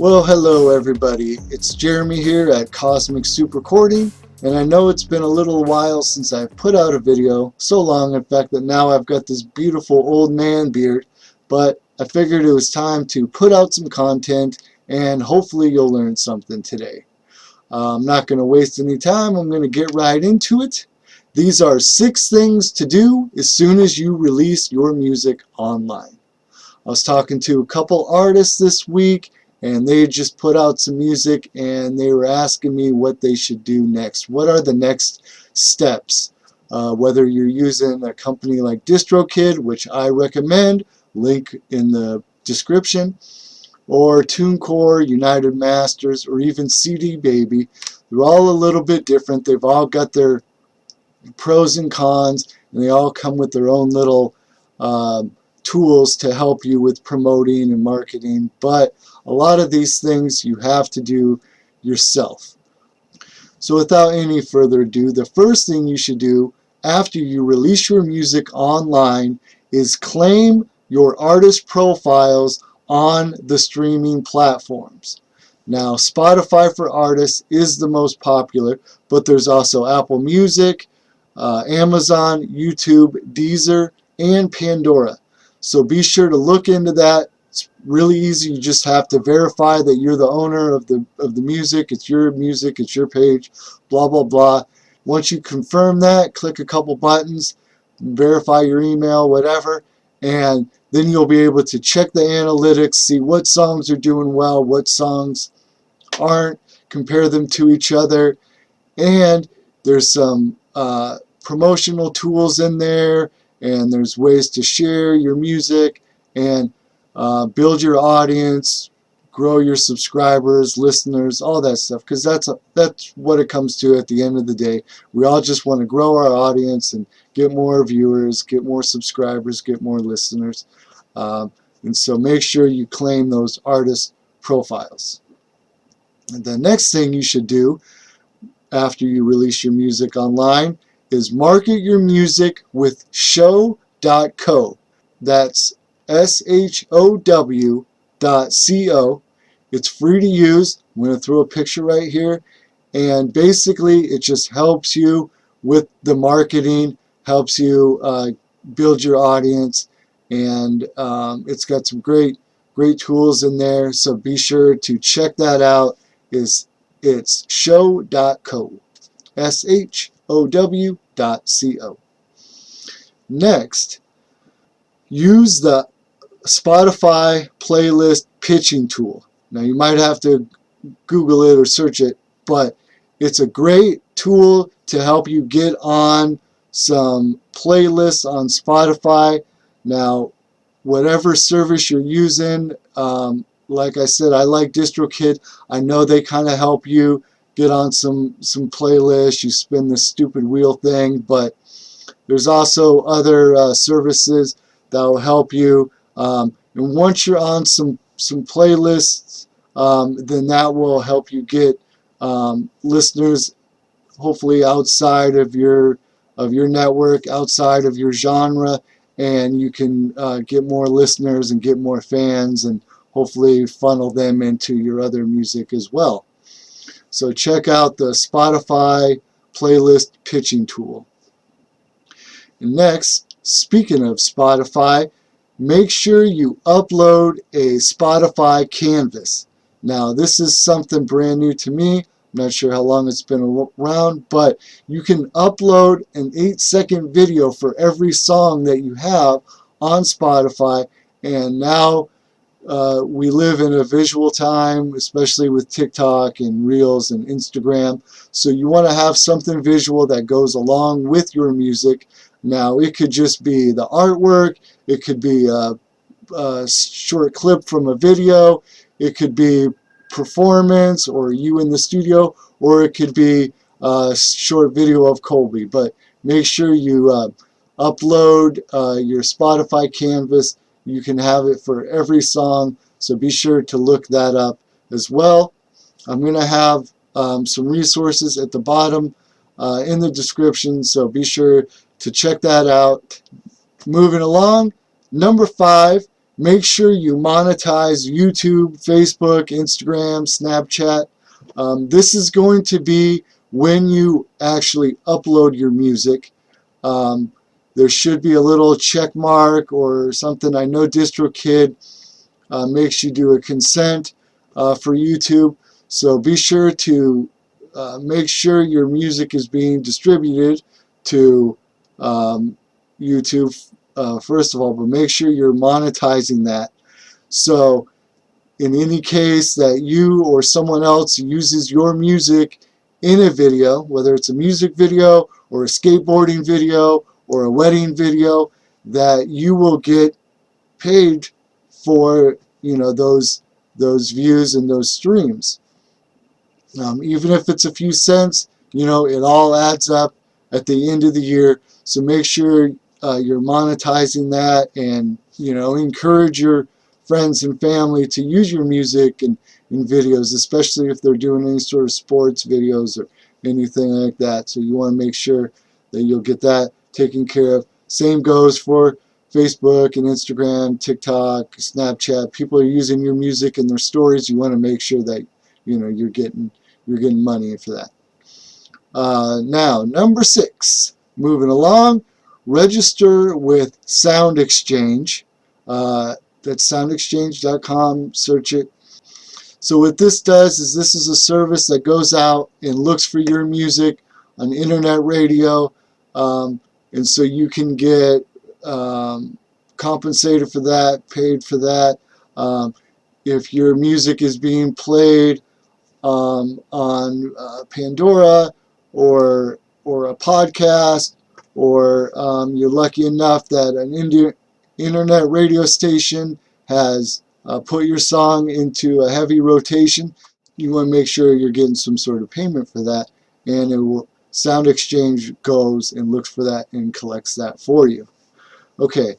Well, hello everybody. It's Jeremy here at Cosmic Soup Recording, and I know it's been a little while since I've put out a video, so long in fact that now I've got this beautiful old man beard, but I figured it was time to put out some content and hopefully you'll learn something today. I'm not going to waste any time. I'm going to get right into it. These are 6 things to do as soon as you release your music online. I was talking to a couple artists this week, and they just put out some music and they were asking me what they should do next. What are the next steps? Whether you're using a company like DistroKid, which I recommend, link in the description, or TuneCore, United Masters, or even CD Baby. They're all a little bit different. They've all got their pros and cons, and they all come with their own little tools to help you with promoting and marketing, but a lot of these things you have to do yourself. So without any further ado, the first thing you should do after you release your music online is claim your artist profiles on the streaming platforms. Now, Spotify for Artists is the most popular, but there's also Apple Music, Amazon, YouTube, Deezer, and Pandora. So be sure to look into that. It's really easy. You just have to verify that you're the owner of the music. It's your music. It's your page. Blah blah blah. Once you confirm that, click a couple buttons, verify your email, whatever, and then you'll be able to check the analytics, see what songs are doing well, what songs aren't, compare them to each other, and there's some promotional tools in there, and there's ways to share your music and build your audience, grow your subscribers, listeners, all that stuff, because that's what it comes to at the end of the day. We all just want to grow our audience and get more viewers, get more subscribers, get more listeners, and so make sure you claim those artist profiles. And the next thing you should do after you release your music online is market your music with show.co. That's show.co. It's free to use. I'm going to throw a picture right here, and basically it just helps you with the marketing, helps you build your audience, and it's got some great tools in there, so be sure to check that out. It's show.co. show.co. Next, use the Spotify playlist pitching tool. Now you might have to Google it or search it, but it's a great tool to help you get on some playlists on Spotify. Now, whatever service you're using, like I said, I like DistroKid. I know they kind of help you get on some playlists. You spin the stupid wheel thing, but there's also other services that will help you. And once you're on some playlists, then that will help you get listeners, hopefully outside of your network, outside of your genre, and you can get more listeners and get more fans, and hopefully funnel them into your other music as well. So check out the Spotify playlist pitching tool. And next, speaking of Spotify, make sure you upload a Spotify canvas. Now, this is something brand new to me. I'm not sure how long it's been around, but you can upload an 8-second video for every song that you have on Spotify, and now we live in a visual time, especially with TikTok and Reels and Instagram. So you want to have something visual that goes along with your music. Now, it could just be the artwork. It could be a short clip from a video. It could be performance or you in the studio, or it could be a short video of Colby. But make sure you upload your Spotify canvas. You can have it for every song, so be sure to look that up as well. I'm going to have some resources at the bottom in the description, so be sure to check that out. Moving along, number 5, Make sure you monetize YouTube, Facebook, Instagram, Snapchat. This is going to be when you actually upload your music. Um, there should be a little check mark or something. I know DistroKid makes you do a consent for YouTube. So be sure to make sure your music is being distributed to YouTube first of all, but make sure you're monetizing that. So in any case that you or someone else uses your music in a video, whether it's a music video or a skateboarding video or a wedding video, that you will get paid for, you know, those views and those streams. Even if it's a few cents, you know, it all adds up at the end of the year. So make sure you're monetizing that, and, you know, encourage your friends and family to use your music in videos, especially if they're doing any sort of sports videos or anything like that. So you want to make sure that you'll get that taken care of. Same goes for Facebook and Instagram, TikTok, Snapchat. People are using your music in their stories. You want to make sure that, you know, you're getting money for that. Now, number 6, moving along, register with Sound Exchange. That's soundexchange.com, search it. So what this does is, this is a service that goes out and looks for your music on internet radio, and so you can get compensated for that, paid for that. If your music is being played on Pandora or a podcast, or you're lucky enough that an internet radio station has put your song into a heavy rotation, you want to make sure you're getting some sort of payment for that, and it will, Sound Exchange goes and looks for that and collects that for you. Okay,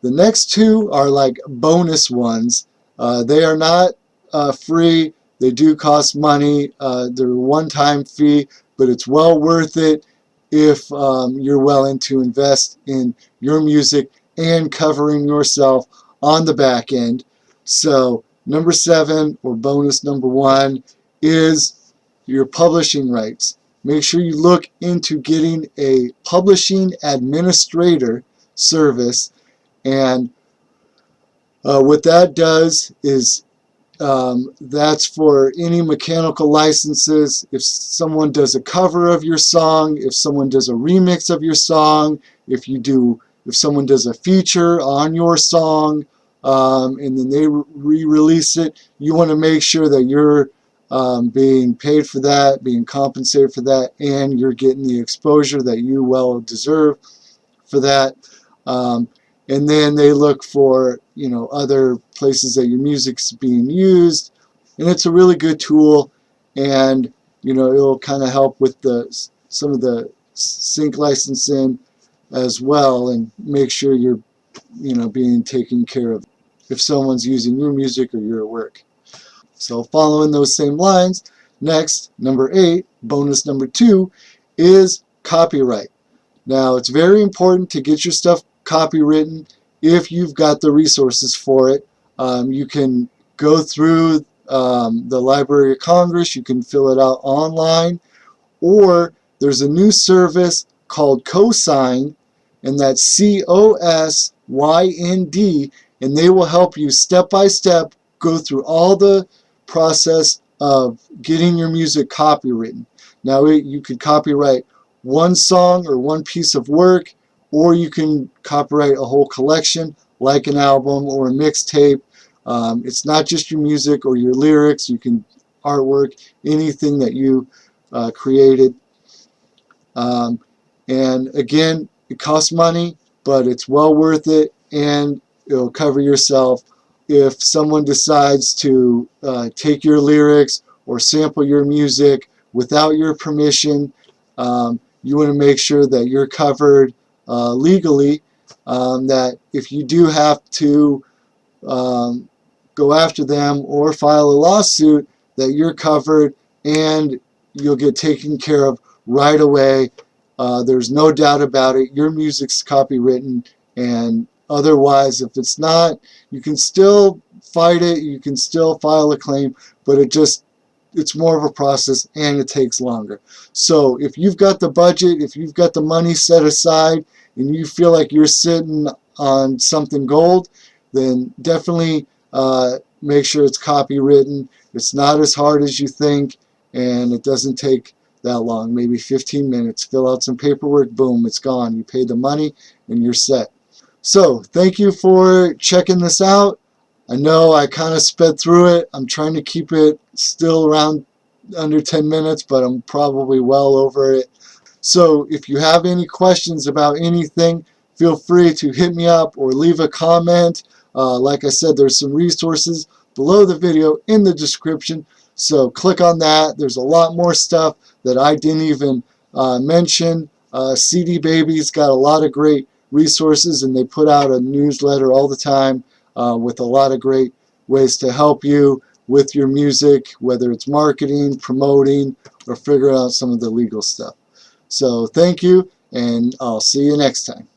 the next two are like bonus ones. They are not free. They do cost money. They're a one-time fee, but it's well worth it if you're willing to invest in your music and covering yourself on the back end. So number 7, or bonus number 1, is your publishing rights. Make sure you look into getting a publishing administrator service, and what that does is, that's for any mechanical licenses. If someone does a cover of your song, if someone does a remix of your song, if someone does a feature on your song, and then they re-release it, you want to make sure that you're being paid for that, being compensated for that, and you're getting the exposure that you well deserve for that. And then they look for, you know, other places that your music's being used, and it's a really good tool, and, you know, it'll kind of help with some of the sync licensing as well, and make sure you're, you know, being taken care of if someone's using your music or your work. So following those same lines, next, number 8, bonus number 2, is copyright. Now, it's very important to get your stuff copywritten if you've got the resources for it. You can go through the Library of Congress, you can fill it out online, or there's a new service called Cosign, and that's COSYND, and they will help you step by step go through all the process of getting your music copywritten. Now, you could copyright one song or one piece of work, or you can copyright a whole collection like an album or a mixtape. It's not just your music or your lyrics. You can artwork, anything that you created. And again, it costs money, but it's well worth it, and it'll cover yourself if someone decides to take your lyrics or sample your music without your permission. You want to make sure that you're covered legally, that if you do have to go after them or file a lawsuit, that you're covered and you'll get taken care of right away. There's no doubt about it. Your music's copywritten, and Otherwise, if it's not, you can still fight it, you can still file a claim, but it's more of a process and it takes longer. So if you've got the budget, if you've got the money set aside and you feel like you're sitting on something gold, then definitely make sure it's copywritten. It's not as hard as you think, and it doesn't take that long, maybe 15 minutes. Fill out some paperwork, boom, it's gone. You pay the money and you're set. So thank you for checking this out. I know I kind of sped through it. I'm trying to keep it still around under 10 minutes, but I'm probably well over it. So if you have any questions about anything, feel free to hit me up or leave a comment. Like I said, there's some resources below the video in the description. So click on that. There's a lot more stuff that I didn't even mention. CD Baby's got a lot of great resources, and they put out a newsletter all the time with a lot of great ways to help you with your music, whether it's marketing, promoting, or figuring out some of the legal stuff. So thank you, and I'll see you next time.